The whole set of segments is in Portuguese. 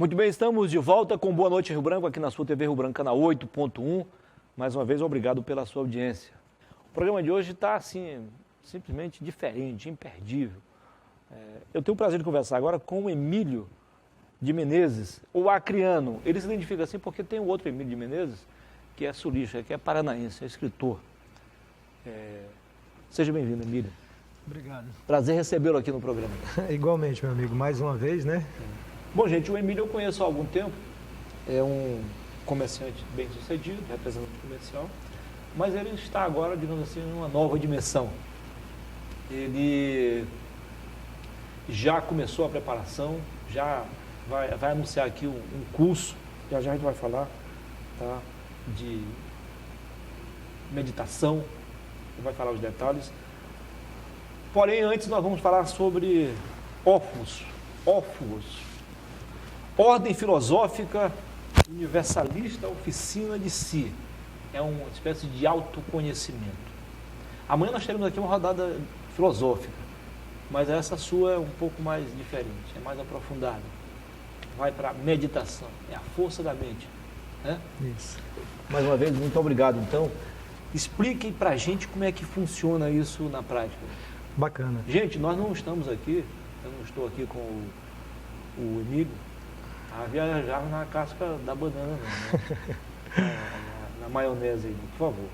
Muito bem, estamos de volta com Boa Noite Rio Branco, aqui na sua TV Rio Branco, canal 8.1. Mais uma vez, obrigado pela sua audiência. O programa de hoje está, assim, simplesmente diferente, imperdível. Eu tenho o prazer de conversar agora com o Emílio de Menezes, o acriano. Ele se identifica assim porque tem o outro Emílio de Menezes, que é sulista, que é paranaense, é escritor. Seja bem-vindo, Emílio. Obrigado. Prazer recebê-lo aqui no programa. Igualmente, meu amigo, mais uma vez, né? Bom, gente, o Emílio eu conheço há algum tempo, é um comerciante bem sucedido, representante comercial, mas ele está agora, digamos assim, numa nova dimensão. Ele já começou a preparação, já vai anunciar aqui um curso, já a gente vai falar, tá, de meditação, vai falar os detalhes. Porém, antes nós vamos falar sobre ófugos. Ordem Filosófica Universalista Oficina de Si. É uma espécie de autoconhecimento. Amanhã nós teremos aqui uma rodada filosófica, mas essa sua é um pouco mais diferente, é mais aprofundada. Vai para a meditação, é a força da mente. Né? Isso. Mais uma vez, muito obrigado. Então, expliquem para a gente como é que funciona isso na prática. Bacana. Gente, nós não estamos aqui, eu não estou aqui com o Emílio, a viajar na casca da banana, né? na maionese aí, por favor.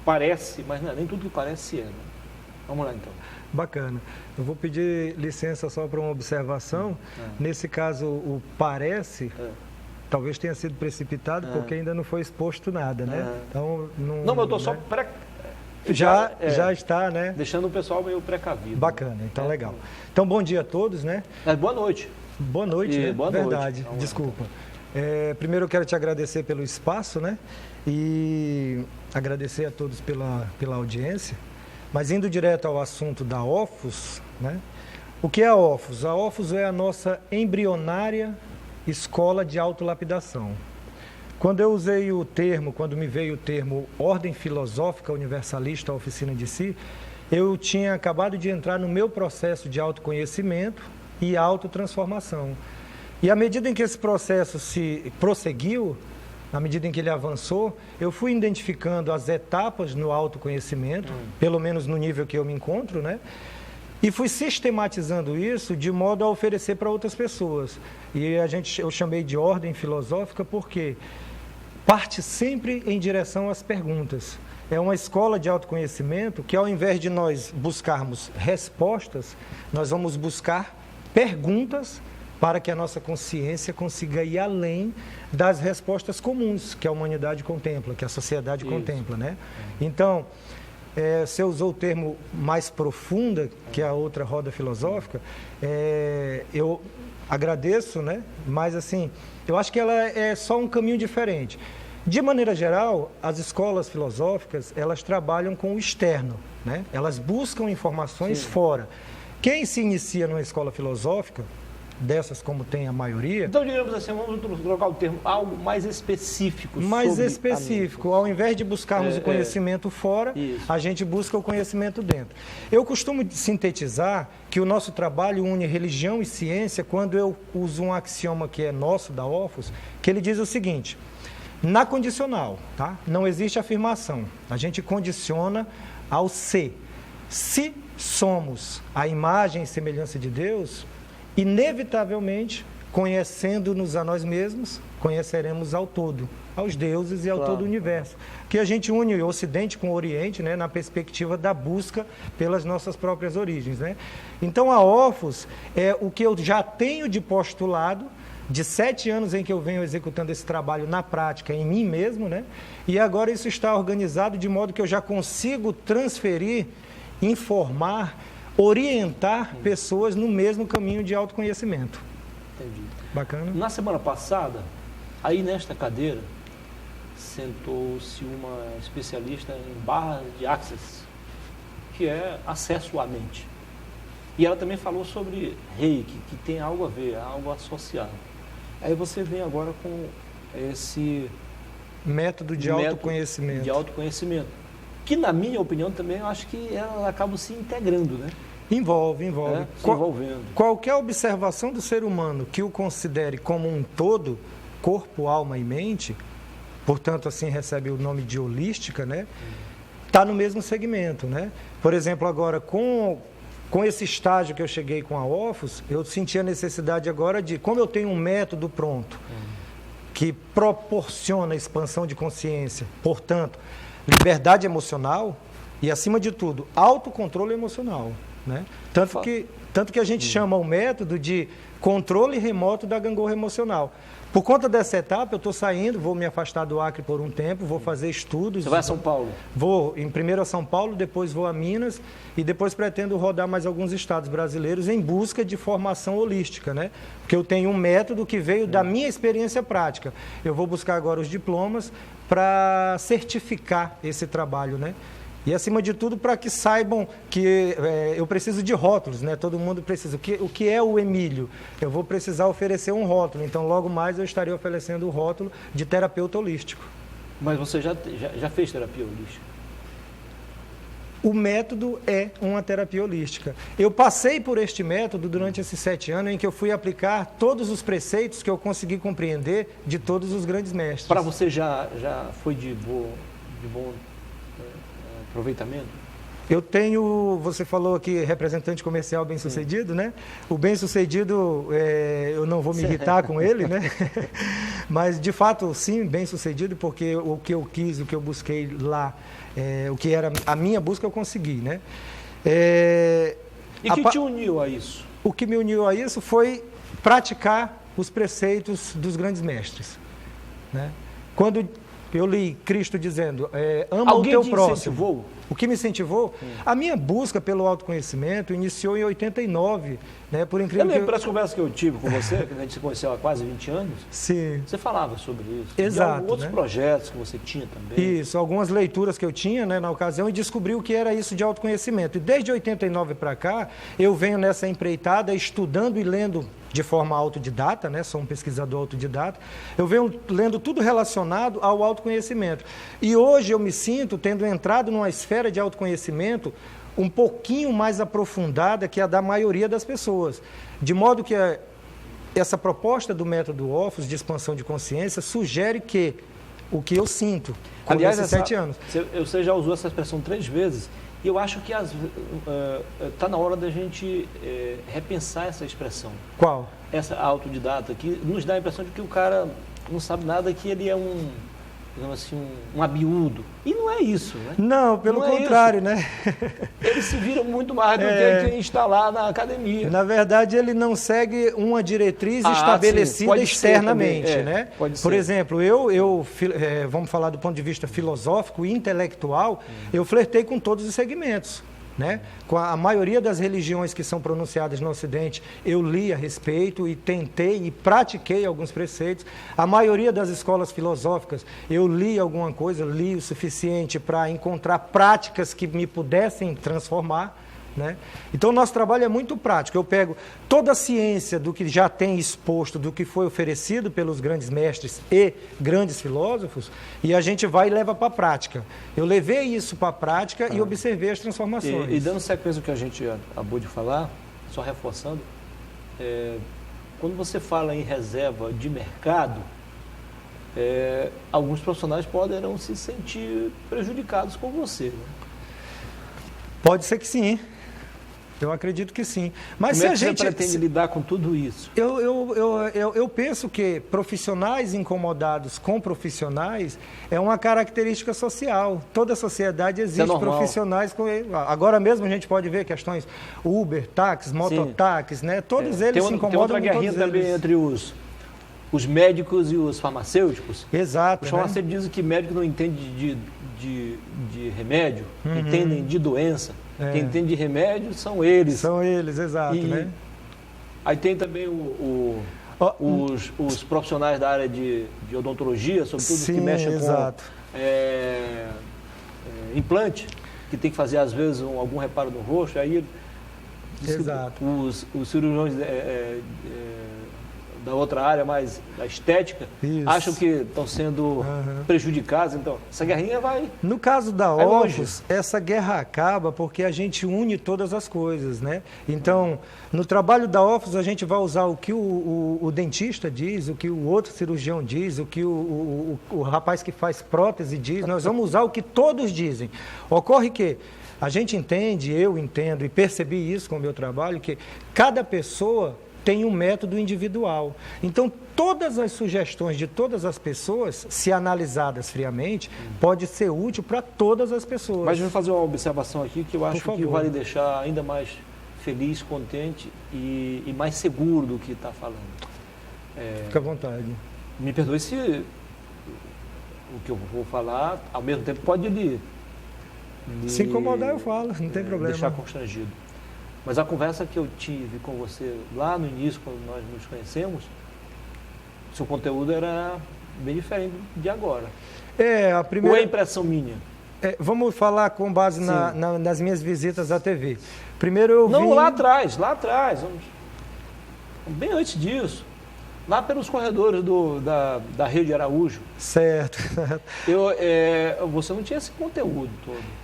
Parece, mas não é, nem tudo que parece é. Né? Vamos lá então. Bacana. Eu vou pedir licença só para uma observação. Nesse caso, o parece, talvez tenha sido precipitado porque ainda não foi exposto nada, né? Então, não, mas eu estou só já está, né? Deixando o pessoal meio precavido. Bacana, então legal. Então, bom dia a todos, né? Boa noite. Boa noite, né? Boa Verdade, noite. Desculpa. Primeiro eu quero te agradecer pelo espaço, né? E agradecer a todos pela audiência. Mas indo direto ao assunto da OFUS, né? O que é a OFUS? A OFUS é a nossa embrionária escola de autolapidação. Quando eu usei o termo, quando me veio o termo Ordem Filosófica Universalista Oficina de Si, eu tinha acabado de entrar no meu processo de autoconhecimento e autotransformação. E à medida em que esse processo se prosseguiu, à medida em que ele avançou, eu fui identificando as etapas no autoconhecimento, pelo menos no nível que eu me encontro, né? E fui sistematizando isso de modo a oferecer para outras pessoas. E eu chamei de ordem filosófica porque parte sempre em direção às perguntas. É uma escola de autoconhecimento que, ao invés de nós buscarmos respostas, nós vamos buscar perguntas para que a nossa consciência consiga ir além das respostas comuns que a humanidade contempla, que a sociedade contempla, né? Então, você usou o termo mais profunda, que é a outra roda filosófica, eu agradeço, né? Mas, assim, eu acho que ela é só um caminho diferente. De maneira geral, as escolas filosóficas, elas trabalham com o externo, né? Elas buscam informações fora. Quem se inicia numa escola filosófica, dessas como tem a maioria... Então, digamos assim, vamos trocar o termo, algo mais específico. Mais específico. Ao invés de buscarmos o conhecimento fora, a gente busca o conhecimento dentro. Eu costumo sintetizar que o nosso trabalho une religião e ciência quando eu uso um axioma que é nosso, da OFUS, que ele diz o seguinte: na condicional, tá? Não existe afirmação. A gente condiciona ao ser. Se somos a imagem e semelhança de Deus, inevitavelmente, conhecendo-nos a nós mesmos, conheceremos ao todo, aos deuses e ao todo o universo. Que a gente une o Ocidente com o Oriente, né, na perspectiva da busca pelas nossas próprias origens, né? Então, a OFUS é o que eu já tenho de postulado, de 7 anos em que eu venho executando esse trabalho na prática, em mim mesmo, né? E agora isso está organizado de modo que eu já consigo transferir, informar, orientar pessoas no mesmo caminho de autoconhecimento. Entendi. Bacana? Na semana passada, aí nesta cadeira, sentou-se uma especialista em barra de access, que é acesso à mente. E ela também falou sobre Reiki, que tem algo a ver, algo associado. Aí você vem agora com esse método de autoconhecimento. Que, na minha opinião, também eu acho que ela acaba se integrando, né? Envolve. Se envolvendo. Qualquer observação do ser humano que o considere como um todo, corpo, alma e mente, portanto, assim recebe o nome de holística, né? Está no mesmo segmento, né? Por exemplo, agora, com esse estágio que eu cheguei com a OFOS, eu senti a necessidade agora de, como eu tenho um método pronto, que proporciona expansão de consciência, portanto, liberdade emocional e, acima de tudo, autocontrole emocional, né? Tanto que a gente chama o método de controle remoto da gangorra emocional. Por conta dessa etapa, eu estou saindo, vou me afastar do Acre por um tempo, vou fazer estudos. Você vai a São Paulo? Vou, primeiro a São Paulo, depois vou a Minas e depois pretendo rodar mais alguns estados brasileiros em busca de formação holística, né? Porque eu tenho um método que veio da minha experiência prática. Eu vou buscar agora os diplomas para certificar esse trabalho, né? E, acima de tudo, para que saibam que eu preciso de rótulos, né? Todo mundo precisa. O que é o Emílio? Eu vou precisar oferecer um rótulo. Então, logo mais, eu estarei oferecendo o rótulo de terapeuta holístico. Mas você já fez terapia holística? O método é uma terapia holística. Eu passei por este método durante esses 7 anos em que eu fui aplicar todos os preceitos que eu consegui compreender de todos os grandes mestres. Para você já foi de bom aproveitamento? Eu tenho, você falou aqui, representante comercial bem-sucedido, né? O bem-sucedido, eu não vou me irritar com ele, né? Mas, de fato, sim, bem-sucedido, porque o que eu quis, o que eu busquei lá, o que era a minha busca, eu consegui, né? E o que te uniu a isso? O que me uniu a isso foi praticar os preceitos dos grandes mestres, né? Quando eu li Cristo dizendo, ama o teu próximo. Incentivou? O que me incentivou? A minha busca pelo autoconhecimento iniciou em 89, né? Por incrível eu lembro pelas conversas que eu tive com você, que a gente se conheceu há quase 20 anos. Sim. Você falava sobre isso. Exato. E outros projetos que você tinha também. Isso, algumas leituras que eu tinha, né, na ocasião, e descobri o que era isso de autoconhecimento. E desde 89 para cá, eu venho nessa empreitada estudando e lendo de forma autodidata, né? Sou um pesquisador autodidata. Eu venho lendo tudo relacionado ao autoconhecimento. E hoje eu me sinto tendo entrado numa esfera de autoconhecimento um pouquinho mais aprofundada que a da maioria das pessoas. De modo que essa proposta do método OFOS de expansão de consciência sugere que o que eu sinto com esses 7 anos. Você já usou essa expressão 3 vezes. E eu acho que está na hora da gente repensar essa expressão. Qual? Essa autodidata, que nos dá a impressão de que o cara não sabe nada, que ele é digamos assim, um abiúdo. E não é isso, né? Não, pelo contrário, né? Ele se vira muito mais do que quem está lá na academia. Na verdade, ele não segue uma diretriz estabelecida externamente, né? Pode ser. Por exemplo, vamos falar do ponto de vista filosófico e intelectual, eu flertei com todos os segmentos, né? Com a maioria das religiões que são pronunciadas no Ocidente, eu li a respeito e tentei e pratiquei alguns preceitos. A maioria das escolas filosóficas, eu li alguma coisa, li o suficiente para encontrar práticas que me pudessem transformar, né? Então, o nosso trabalho é muito prático. Eu pego toda a ciência do que já tem exposto, do que foi oferecido pelos grandes mestres e grandes filósofos, e a gente vai e leva para a prática. Eu levei isso para a prática e observei as transformações. E dando sequência ao que a gente acabou de falar, só reforçando, quando você fala em reserva de mercado, alguns profissionais poderão se sentir prejudicados com você, né? Pode ser que sim. Eu acredito que sim. Mas como é que você pretende lidar com tudo isso? Eu penso que profissionais incomodados com profissionais é uma característica social. Toda a sociedade existe profissionais com... Agora mesmo a gente pode ver questões Uber, táxis, mototáxis, né? Todos eles se incomodam com todos eles. Tem outra guerrinha também entre os médicos e os farmacêuticos. Exato. Os farmacêuticos dizem que médico não entende de remédio, entendem de doença. Quem entende de remédio são eles. São eles, exato, né? Aí tem também os profissionais da área de odontologia, sobretudo que mexem com implante, que tem que fazer, às vezes, algum reparo no rosto. Aí exato. Os cirurgiões da outra área mais da estética, Isso. acham que estão sendo prejudicados. Então, essa guerrinha vai... No caso da vai Ofus, longe. essa guerra acaba porque a gente une todas as coisas, né? Então, no trabalho da Ofus, a gente vai usar o que o dentista diz, o que o outro cirurgião diz, o que o rapaz que faz prótese diz. Nós vamos usar o que todos dizem. Ocorre que a gente entende, eu entendo e percebi isso com o meu trabalho, que cada pessoa tem um método individual. Então, todas as sugestões de todas as pessoas, se analisadas friamente, pode ser útil para todas as pessoas. Mas eu vou fazer uma observação aqui que eu acho Por que favor. vai lhe deixar ainda mais feliz, contente e mais seguro do que está falando. Fica à vontade. Me perdoe se o que eu vou falar, ao mesmo tempo, pode lhe Se incomodar, eu falo, não tem problema. deixar constrangido. Mas a conversa que eu tive com você lá no início, quando nós nos conhecemos, seu conteúdo era bem diferente de agora. A Ou primeira... é impressão minha? vamos falar com base nas minhas visitas à TV. Primeiro eu Não, vim... lá atrás, bem antes disso. Lá pelos corredores da Rede Araújo. Certo. Você não tinha esse conteúdo todo.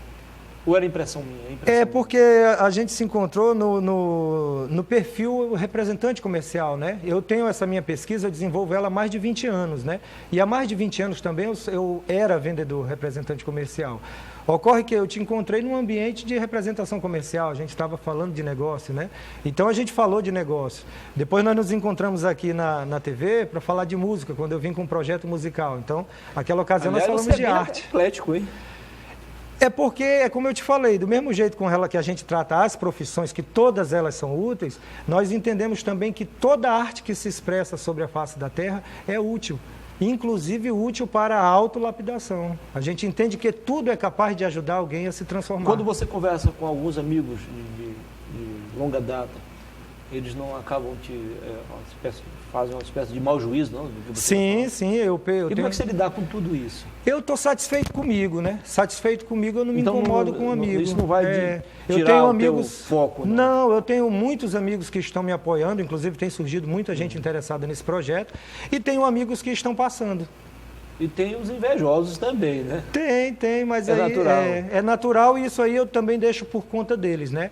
Ou era impressão minha? Porque a gente se encontrou no perfil representante comercial, né? Eu tenho essa minha pesquisa, eu desenvolvo ela há mais de 20 anos, né? E há mais de 20 anos também eu era vendedor representante comercial. Ocorre que eu te encontrei num ambiente de representação comercial, a gente estava falando de negócio, né? Então a gente falou de negócio. Depois nós nos encontramos aqui na TV para falar de música, quando eu vim com um projeto musical. Então, naquela ocasião nós falamos de arte. Atlético, hein? É porque, como eu te falei, do mesmo jeito com ela que a gente trata as profissões, que todas elas são úteis, nós entendemos também que toda arte que se expressa sobre a face da Terra é útil, inclusive útil para a autolapidação. A gente entende que tudo é capaz de ajudar alguém a se transformar. Quando você conversa com alguns amigos de longa data, eles não acabam fazem uma espécie de mau juízo, não? Sim, eu tenho... E como é que você lidar com tudo isso? Eu estou satisfeito comigo, né? Satisfeito comigo, eu não me incomodo com um amigo. Isso não vai eu tirar tenho o amigos... teu foco, não? Não, eu tenho muitos amigos que estão me apoiando, inclusive tem surgido muita gente interessada nesse projeto, e tenho amigos que estão passando. E tem os invejosos também, né? Tem, mas é natural. É natural e isso aí eu também deixo por conta deles, né?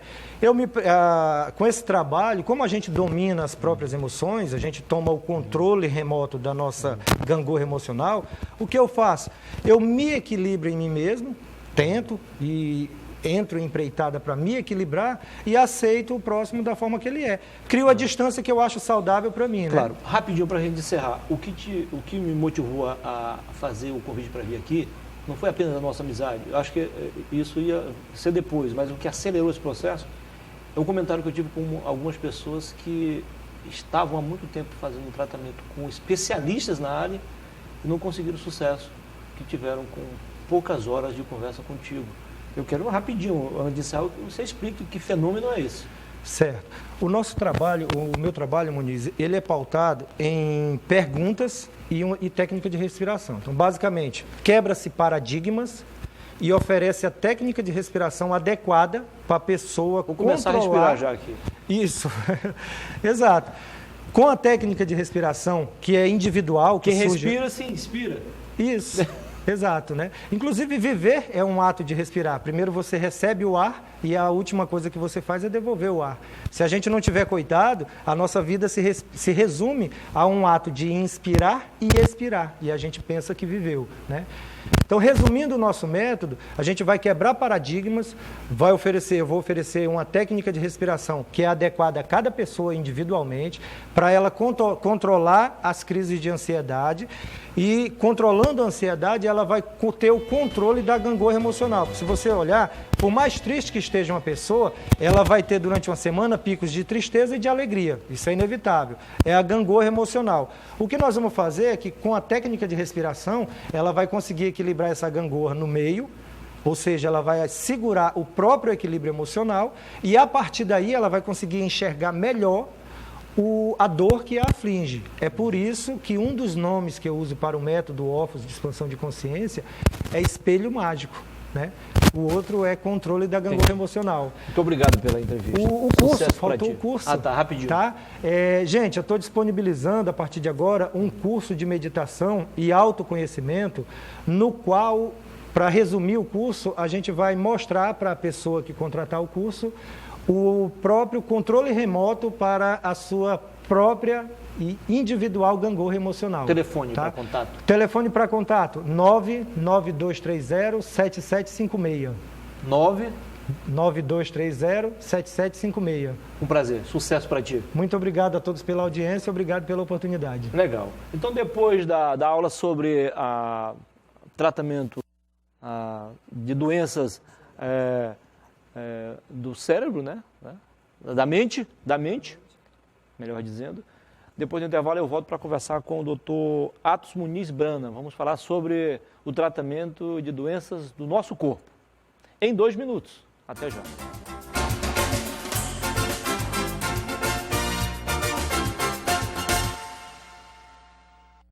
Com esse trabalho, como a gente domina as próprias emoções, a gente toma o controle remoto da nossa gangorra emocional, o que eu faço? Eu me equilibro em mim mesmo, tento e entro em empreitada para me equilibrar e aceito o próximo da forma que ele é. Crio a distância que eu acho saudável para mim, né? Claro. Rapidinho para a gente encerrar. O que me motivou a fazer o convite para vir aqui não foi apenas a nossa amizade. Eu acho que isso ia ser depois, mas o que acelerou esse processo é um comentário que eu tive com algumas pessoas que estavam há muito tempo fazendo um tratamento com especialistas na área e não conseguiram o sucesso que tiveram com poucas horas de conversa contigo. Eu quero rapidinho, antes de encerrar, que você explique que fenômeno é esse. Certo. O meu trabalho, Muniz, ele é pautado em perguntas e técnica de respiração. Então, basicamente, quebra-se paradigmas e oferece a técnica de respiração adequada para a pessoa Vou começar a respirar já aqui. Isso, exato. Com a técnica de respiração, que é individual... Quem respira, se inspira. Isso. Exato, né? Inclusive, viver é um ato de respirar. Primeiro você recebe o ar e a última coisa que você faz é devolver o ar. Se a gente não tiver cuidado, a nossa vida se resume a um ato de inspirar e expirar. E a gente pensa que viveu, né? Então, resumindo o nosso método, a gente vai quebrar paradigmas, eu vou oferecer uma técnica de respiração que é adequada a cada pessoa individualmente, para ela controlar as crises de ansiedade e, controlando a ansiedade, ela vai ter o controle da gangorra emocional. Se você olhar, por mais triste que esteja uma pessoa, ela vai ter durante uma semana picos de tristeza e de alegria. Isso é inevitável. É a gangorra emocional. O que nós vamos fazer é que, com a técnica de respiração, ela vai conseguir equilibrar essa gangorra no meio, ou seja, ela vai segurar o próprio equilíbrio emocional e, a partir daí, ela vai conseguir enxergar melhor a dor que a aflige. É por isso que um dos nomes que eu uso para o método Ofus de expansão de consciência é espelho mágico, né? o outro é controle da gangorra emocional. Muito obrigado pela entrevista. O curso, Sucesso faltou pra ti. o curso. Ah, tá, rapidinho. Tá? Gente, eu estou disponibilizando a partir de agora um curso de meditação e autoconhecimento, no qual, para resumir o curso, a gente vai mostrar para a pessoa que contratar o curso o próprio controle remoto para a sua própria e individual gangorra emocional. Telefone tá? para contato. Telefone para contato, 99230-7756. 9230-7756. Um prazer, sucesso para ti. Muito obrigado a todos pela audiência, obrigado pela oportunidade. Legal. Então, depois da aula sobre tratamento de doenças do cérebro, né? Da mente, melhor dizendo, depois do intervalo eu volto para conversar com o Dr. Atos Muniz Brana. Vamos falar sobre o tratamento de doenças do nosso corpo. Em 2 minutos. Até já.